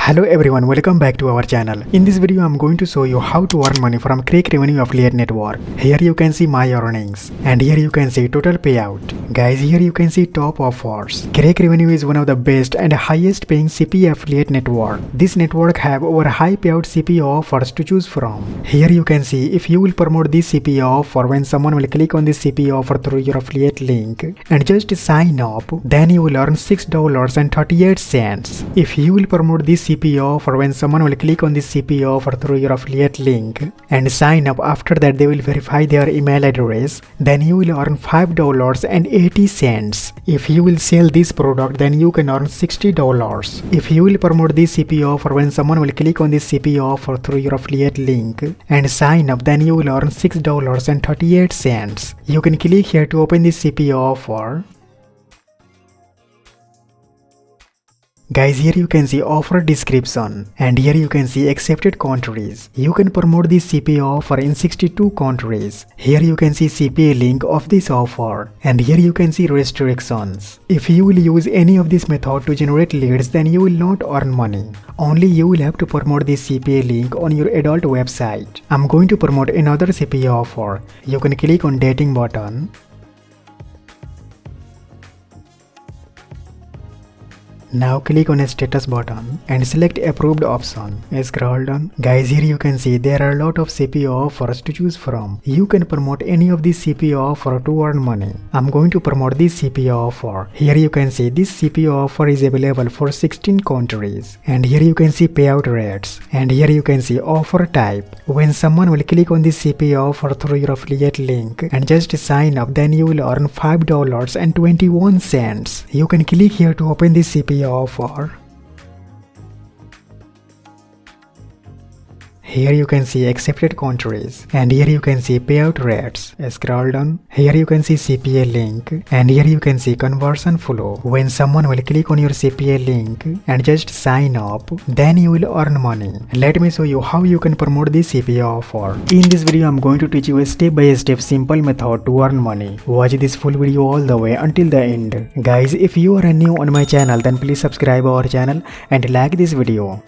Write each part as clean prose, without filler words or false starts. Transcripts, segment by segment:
Hello everyone, welcome back to our channel. In this video, I'm going to show you how to earn money from Crakrevenue affiliate network. Here you can see my earnings and here you can see total payout. Guys, here you can see top offers. Crakrevenue is one of the best and highest paying CPA affiliate network. This network have over high payout CPA offers to choose from. Here you can see if you will promote this CPA offer when someone will click on this CPA offer through your affiliate link and just sign up, then you will earn $6.38. If you will promote this CPA offer when someone will click on this CPA offer through your affiliate link and sign up, after that they will verify their email address, then you will earn $5.80. If you will sell this product, then you can earn $60. If you will promote this CPA offer when someone will click on this CPA offer through your affiliate link and sign up, then you will earn $6.38. You can click here to open this CPA offer. Guys, here you can see offer description and here you can see accepted countries. You can promote this CPA offer in 62 countries. Here you can see CPA link of this offer and here you can see restrictions. If you will use any of this method to generate leads, then you will not earn money. Only you will have to promote this CPA link on your adult website. I'm going to promote another CPA offer. You can click on dating button. Now click on a status button and select approved option. Scroll down. Guys, here you can see there are a lot of CPA offers to choose from. You can promote any of these CPA offer to earn money. I'm going to promote this CPA offer. Here you can see this CPA offer is available for 16 countries. And here you can see payout rates. And here you can see offer type. When someone will click on this CPA offer through your affiliate link and just sign up, then you will earn $5.21. You can click here to open this CPA offer. Here you can see accepted countries and here you can see payout rates. Scroll down. Here you can see CPA link and here you can see conversion flow. When someone will click on your CPA link and just sign up, then you will earn money. Let me show you how you can promote this CPA offer. In this video, I'm going to teach you a step-by-step simple method to earn money. Watch this full video all the way until the end. Guys, if you are new on my channel, then please subscribe our channel and like this video.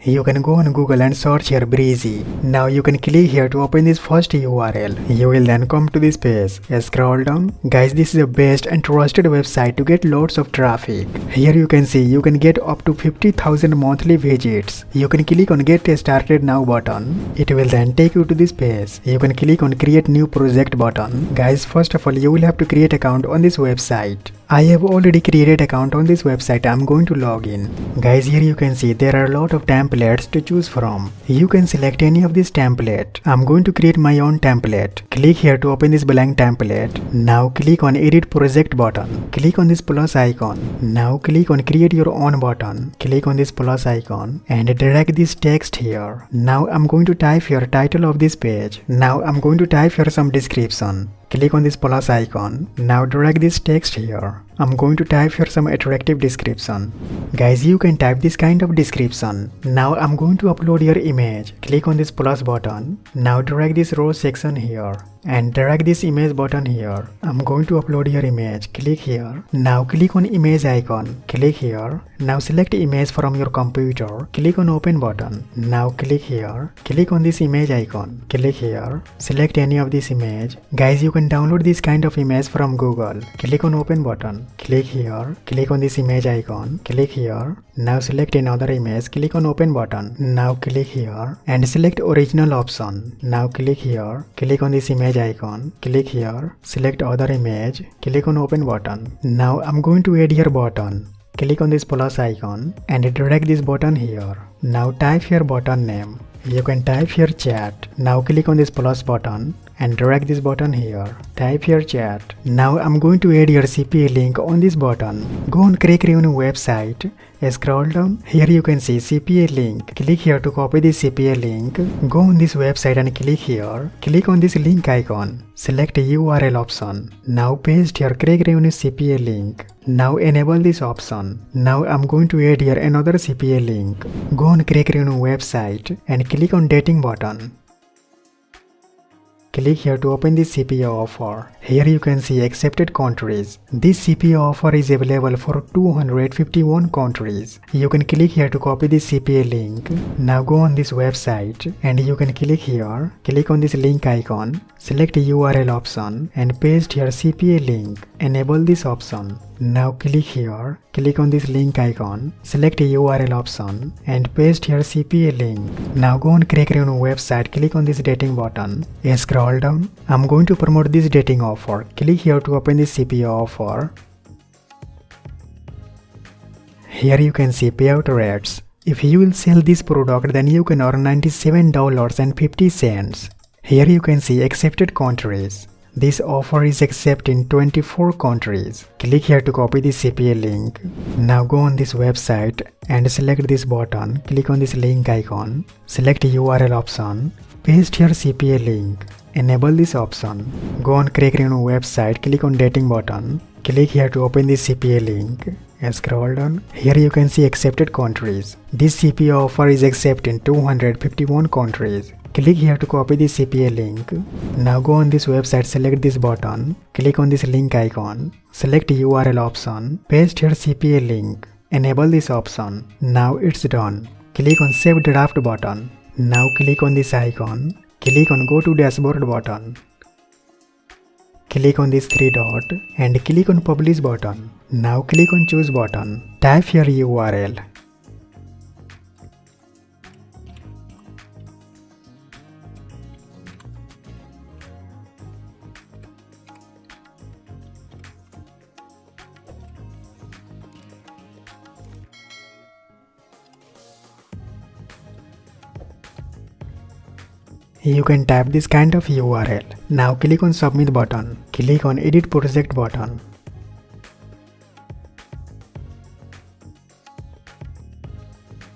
You can go on Google and search here Breezy. Now you can click here to open this first URL. You will then come to this page. Scroll down. Guys, this is the best and trusted website to get lots of traffic. Here you can see you can get up to 50,000 monthly visits. You can click on Get Started Now button. It will then take you to this page. You can click on Create New Project button. Guys, first of all, you will have to create account on this website. I have already created account on this website. I'm going to log in. Guys, here you can see there are a lot of templates to choose from. You can select any of this template. I'm going to create my own template. Click here to open this blank template. Now click on Edit Project button. Click on this plus icon. Now click on Create Your Own button. Click on this plus icon and drag this text here. Now I'm going to type here title of this page. Now I'm going to type here some description. Click on this plus icon. Now drag this text here. I'm going to type here some attractive description. Guys, you can type this kind of description. Now I'm going to upload your image. Click on this plus button. Now drag this row section here and drag this image button here. I'm going to upload your image. Click here. Now click on image icon. Click here. Now select image from your computer. Click on open button. Now click here. Click on this image icon. Click here. Select any of this image. Guys, you can download this kind of image from Google. Click on open button. Click here. Click on this image icon. Click here. Now select another image. Click on open button. Now click here and select original option. Now click here. Click on this image icon. Click here. Select other image. Click on open button. Now I'm going to add here button. Click on this plus icon and drag this button here. Now type here button name. You can type here chat. Now click on this plus button and drag this button here. Type here chat. Now I'm going to add your CPA link on this button. Go on Crakrevenue website. Scroll down. Here you can see CPA link. Click here to copy this CPA link. Go on this website and click here. Click on this link icon. Select URL option. Now paste here Crakrevenue CPA link. Now enable this option. Now I'm going to add here another CPA link. Go on Crakrevenue website and click on dating button. Click here to open this CPA offer. Here you can see accepted countries. This CPA offer is available for 251 countries. You can click here to copy this CPA link. Now go on this website and you can click here. Click on this link icon. Select URL option and paste here CPA link. Enable this option. Now click here. Click on this link icon. Select URL option and paste here CPA link. Now go on Crakrevenue website. Click on this dating button. Scroll down. I'm going to promote this dating offer. Click here to open this CPA offer. Here you can see payout rates. If you will sell this product, then you can earn $97.50. Here you can see accepted countries. This offer is accepted in 24 countries. Click here to copy this CPA link. Now go on this website and select this button. Click on this link icon. Select URL option. Paste here CPA link. Enable this option. Go on Crakrevenue website. Click on dating button. Click here to open this CPA link. And scroll down. Here you can see accepted countries. This CPA offer is accepted in 251 countries. Click here to copy this CPA link. Now go on this website, select this button, click on this link icon, select URL option, paste here CPA link, enable this option. Now it's done. Click on Save Draft button. Now click on this icon, click on Go to Dashboard button. Click on this three dot and click on Publish button. Now click on Choose button. Type your URL. You can type this kind of URL. Now click on Submit button. Click on Edit Project button.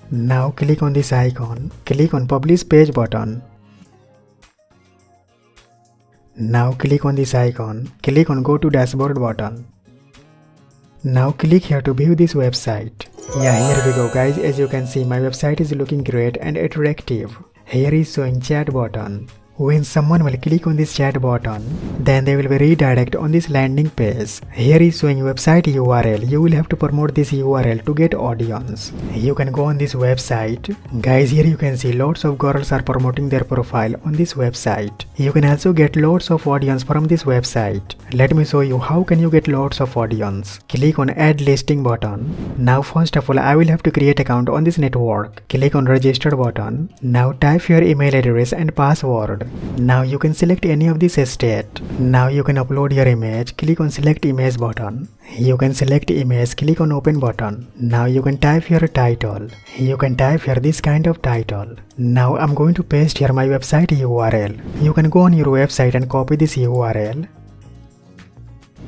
Now click on this icon. Click on Publish Page button. Now click on this icon. Click on Go to Dashboard button. Now click here to view this website. Yeah, here we go guys. As you can see, my website is looking great and attractive. Here is showing chat button. When someone will click on this chat button, then they will be redirected on this landing page. Here is showing website URL. You will have to promote this URL to get audience. You can go on this website. Guys, here you can see lots of girls are promoting their profile on this website. You can also get lots of audience from this website. Let me show you how can you get lots of audience. Click on Add Listing button. Now first of all, I will have to create account on this network. Click on Register button. Now type your email address and password. Now you can select any of this state. Now you can upload your image. Click on Select Image button. You can select image. Click on Open button. Now you can type your title. You can type here this kind of title. Now I'm going to paste here my website URL. You can go on your website and copy this URL.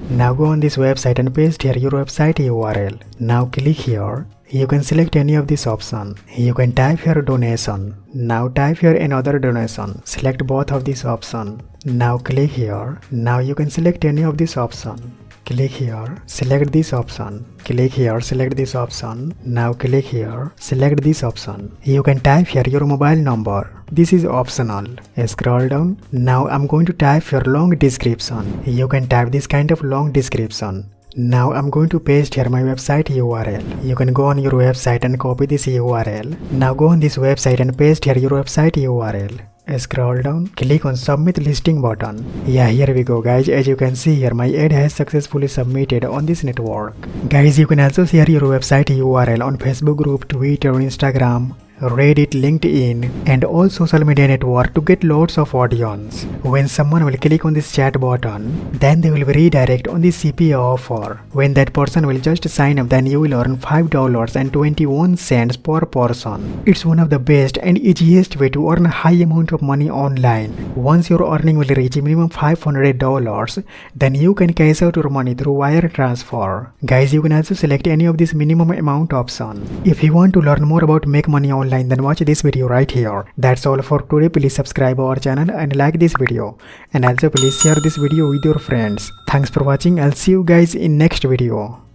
Now go on this website and paste here your website URL. Now click here. You can select any of this option. You can type your donation. Now type here another donation. Select both of this option. Now click here. Now you can select any of this option. Click here, select this option. Click here, select this option. Now click here, select this option. You can type here your mobile number. This is optional. Scroll down. Now I'm going to type your long description. You can type this kind of long description. Now I'm going to paste here my website URL. You can go on your website and copy this URL. Now go on this website and paste here your website URL. Scroll down, click on Submit Listing button. Yeah, here we go guys. As you can see here, my ad has successfully submitted on this network. Guys, you can also share your website URL on Facebook group, Twitter, Instagram, Reddit, LinkedIn, and all social media network to get lots of audience. When someone will click on this chat button, then they will be redirected on this CPA offer. When that person will just sign up, then you will earn $5.21 per person. It's one of the best and easiest way to earn a high amount of money online. Once your earning will reach minimum $500, then you can cash out your money through wire transfer. Guys, you can also select any of this minimum amount option. If you want to learn more about make money online, then watch this video right here. That's all for today. Please subscribe our channel and like this video, and also please share this video with your friends. Thanks for watching. I'll see you guys in next video.